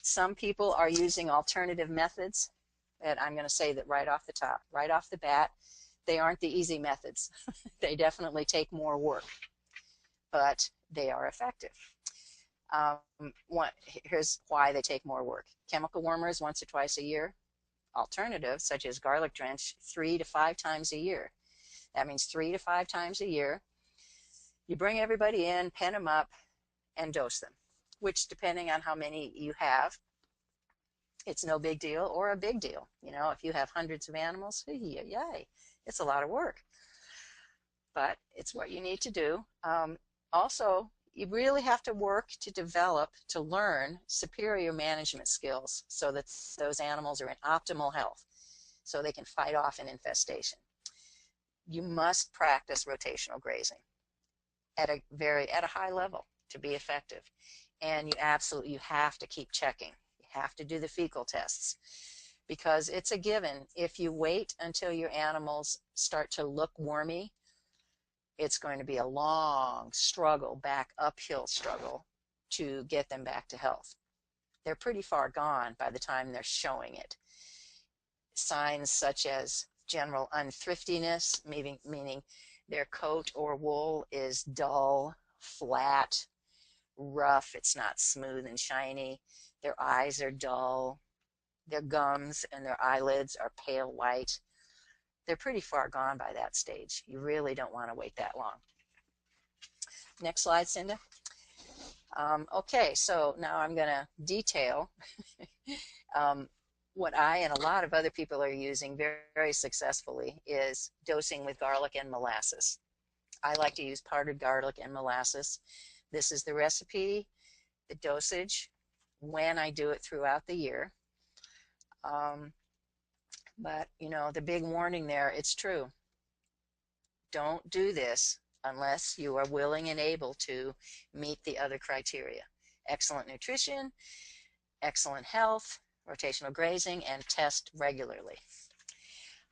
Some people are using alternative methods, and I'm going to say that right off the top, right off the bat, they aren't the easy methods. They definitely take more work, but they are effective. Here's why they take more work. Chemical warmers once or twice a year. Alternatives, such as garlic drench, 3 to 5 times a year. That means 3 to 5 times a year. You bring everybody in, pen them up, and dose them, which, depending on how many you have, it's no big deal or a big deal. You know, if you have hundreds of animals, yay, it's a lot of work. But it's what you need to do. Also, you really have to work to develop, to learn superior management skills so that those animals are in optimal health, so they can fight off an infestation. You must practice rotational grazing at a high level to be effective. And you have to keep checking. You have to do the fecal tests, because it's a given. If you wait until your animals start to look wormy, it's going to be a long struggle, uphill struggle, to get them back to health. They're pretty far gone by the time they're showing it. Signs such as general unthriftiness, meaning their coat or wool is dull, flat, rough, it's not smooth and shiny. Their eyes are dull. Their gums and their eyelids are pale white. They're pretty far gone by that stage. You really don't want to wait that long. Next slide, Cinda. Okay, so now I'm going to detail what I and a lot of other people are using very, very successfully is dosing with garlic and molasses. I like to use powdered garlic and molasses. This is the recipe, the dosage, when I do it throughout the year. But, you know, the big warning there, it's true. Don't do this unless you are willing and able to meet the other criteria. Excellent nutrition, excellent health, rotational grazing, and test regularly.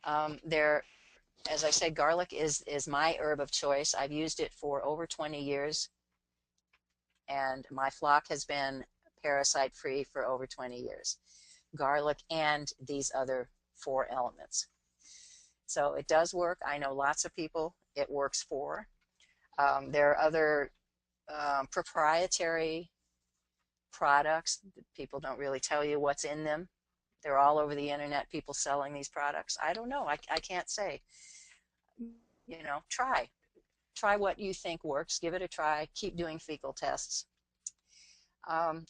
As I said, garlic is my herb of choice. I've used it for over 20 years, and my flock has been parasite-free for over 20 years. Garlic and these other 4 elements. So it does work. I know lots of people it works for. There are other proprietary products. People don't really tell you what's in them. They're all over the internet, people selling these products. I don't know. I can't say. You know, try what you think works. Give it a try. Keep doing fecal tests.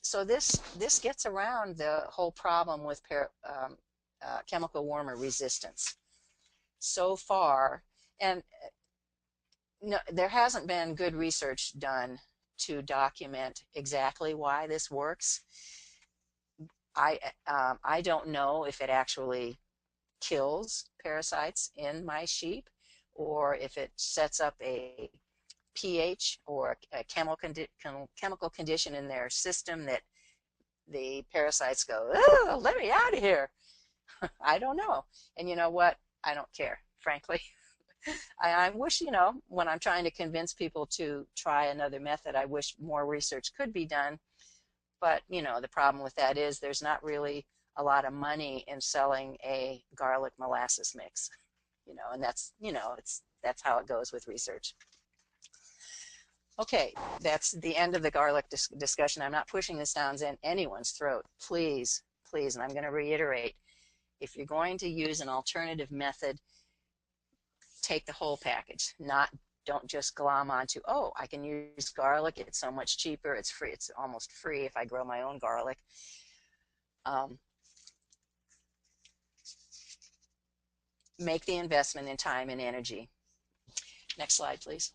So this gets around the whole problem with chemical warmer resistance. So far, and no, there hasn't been good research done to document exactly why this works. I don't know if it actually kills parasites in my sheep, or if it sets up a pH or a chemical condition in their system that the parasites go, oh, let me out of here. I don't know. And you know what? I don't care, frankly. I wish, you know, when I'm trying to convince people to try another method, I wish more research could be done. But, you know, the problem with that is there's not really a lot of money in selling a garlic molasses mix, you know, and that's, you know, that's how it goes with research. Okay, that's the end of the garlic discussion. I'm not pushing this down anyone's throat. Please, please, and I'm going to reiterate, if you're going to use an alternative method, take the whole package. Don't just glom onto, oh, I can use garlic, it's so much cheaper, it's free, it's almost free if I grow my own garlic. Make the investment in time and energy. Next slide, please.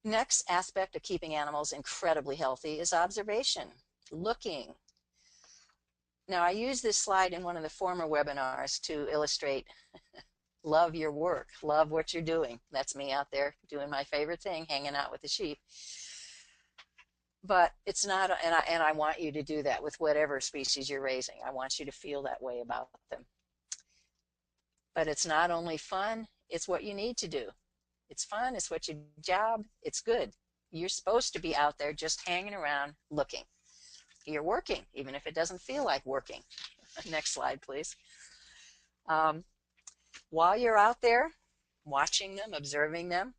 Next aspect of keeping animals incredibly healthy is observation, looking. Now, I used this slide in one of the former webinars to illustrate love your work, love what you're doing. That's me out there doing my favorite thing, hanging out with the sheep. But it's not, and I want you to do that with whatever species you're raising. I want you to feel that way about them. But it's not only fun, it's what you need to do. It's fun. It's what your job. It's good. You're supposed to be out there just hanging around looking. You're working, even if it doesn't feel like working. Next slide, please. Um, while you're out there watching them, observing them,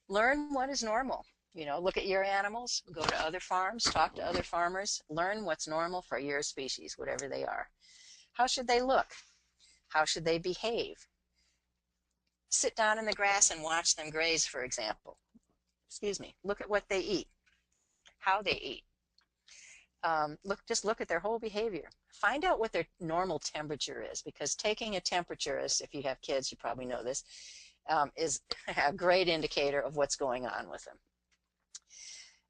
learn what is normal. You know, look at your animals, go to other farms, talk to other farmers, learn what's normal for your species, whatever they are. How should they look? How should they behave? Sit down in the grass and watch them graze, for example. Excuse me. Look at what they eat, how they eat. Just look at their whole behavior. Find out what their normal temperature is, because taking a temperature, as if you have kids, you probably know this, is a great indicator of what's going on with them.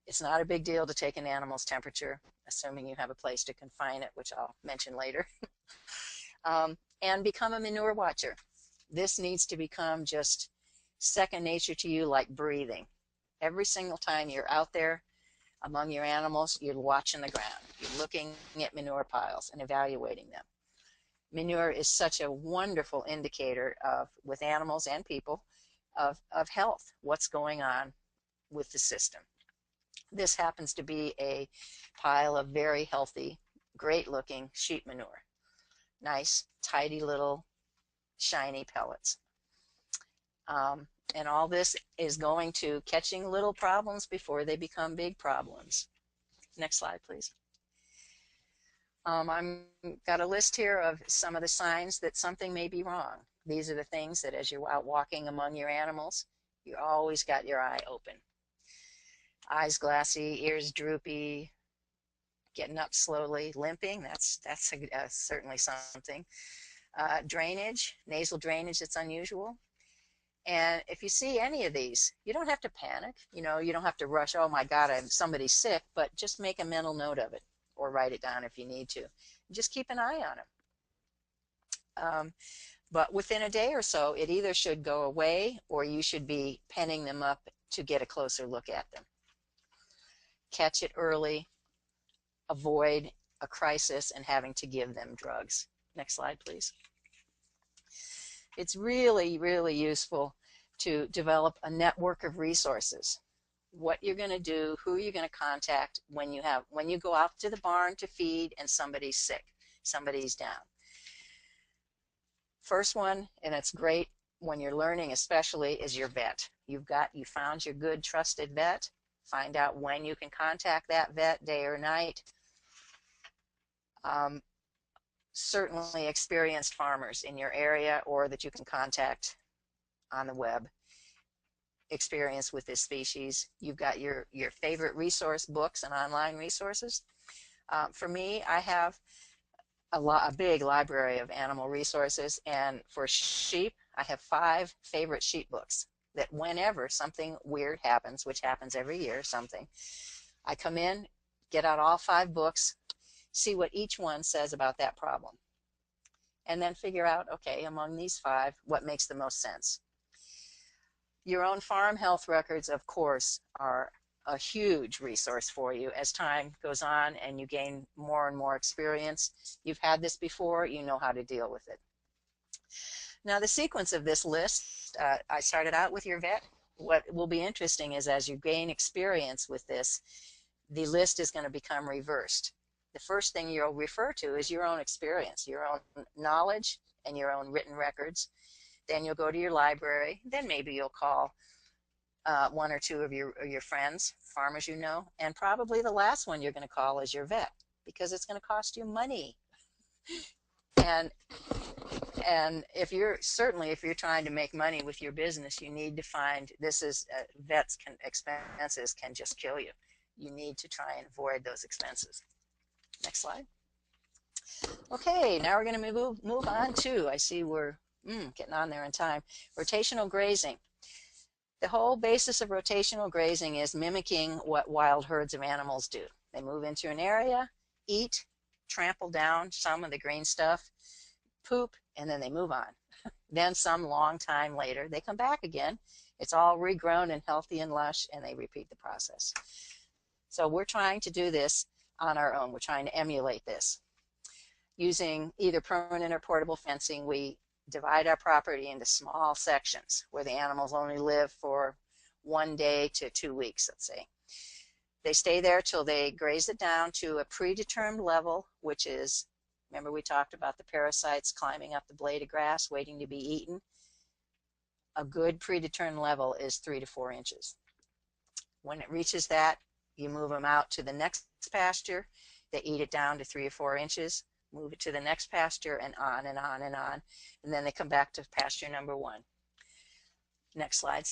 It's not a big deal to take an animal's temperature, assuming you have a place to confine it, which I'll mention later. And become a manure watcher. This needs to become just second nature to you, like breathing. Every single time you're out there among your animals, you're watching the ground. You're looking at manure piles and evaluating them. Manure is such a wonderful indicator of, with animals and people, of health, what's going on with the system. This happens to be a pile of very healthy, great looking sheep manure. Nice, tidy little shiny pellets. And all this is going to catching little problems before they become big problems. Next slide, please. I've got a list here of some of the signs that something may be wrong. These are the things that as you're out walking among your animals, you always got your eye open. Eyes glassy, ears droopy, getting up slowly, limping, that's certainly something. Drainage, nasal drainage that's unusual. And if you see any of these, you don't have to panic. You know, you don't have to rush, oh my God, somebody's sick, but just make a mental note of it or write it down if you need to. Just keep an eye on them. But within a day or so, it either should go away or you should be penning them up to get a closer look at them. Catch it early, avoid a crisis and having to give them drugs. Next slide, please. It's really, really useful to develop a network of resources. What you're going to do, who you're going to contact when you go out to the barn to feed and somebody's sick, somebody's down. First one, and it's great when you're learning especially, is your vet. You found your good trusted vet. Find out when you can contact that vet, day or night. Certainly experienced farmers in your area or that you can contact on the web, experience with this species. You've got your favorite resource books and online resources. For me, I have a big library of animal resources, and for sheep, I have 5 favorite sheep books that whenever something weird happens, which happens every year, I come in, get out all 5 books, see what each one says about that problem, and then figure out, okay, among these 5, what makes the most sense. Your own farm health records, of course, are a huge resource for you as time goes on and you gain more and more experience. You've had this before, you know how to deal with it. Now, the sequence of this list, I started out with your vet. What will be interesting is as you gain experience with this, the list is going to become reversed. The first thing you'll refer to is your own experience, your own knowledge, and your own written records. Then you'll go to your library. Then maybe you'll call 1 or 2 of your friends, farmers you know, and probably the last one you're going to call is your vet, because it's going to cost you money. And if you're trying to make money with your business, you need to find expenses can just kill you. You need to try and avoid those expenses. Next slide. Okay, now we're going to move on to, I see we're getting on there in time, rotational grazing. The whole basis of rotational grazing is mimicking what wild herds of animals do. They move into an area, eat, trample down some of the green stuff, poop, and then they move on. Then some long time later, they come back again. It's all regrown and healthy and lush, and they repeat the process. So we're trying to do this on our own. We're trying to emulate this. Using either permanent or portable fencing, we divide our property into small sections where the animals only live for 1 day to 2 weeks, let's say. They stay there till they graze it down to a predetermined level, which is, remember we talked about the parasites climbing up the blade of grass waiting to be eaten. A good predetermined level is 3 to 4 inches. When it reaches that, you move them out to the next pasture. They eat it down to 3 or 4 inches, move it to the next pasture, and on and on and on. And then they come back to pasture number 1. Next slide.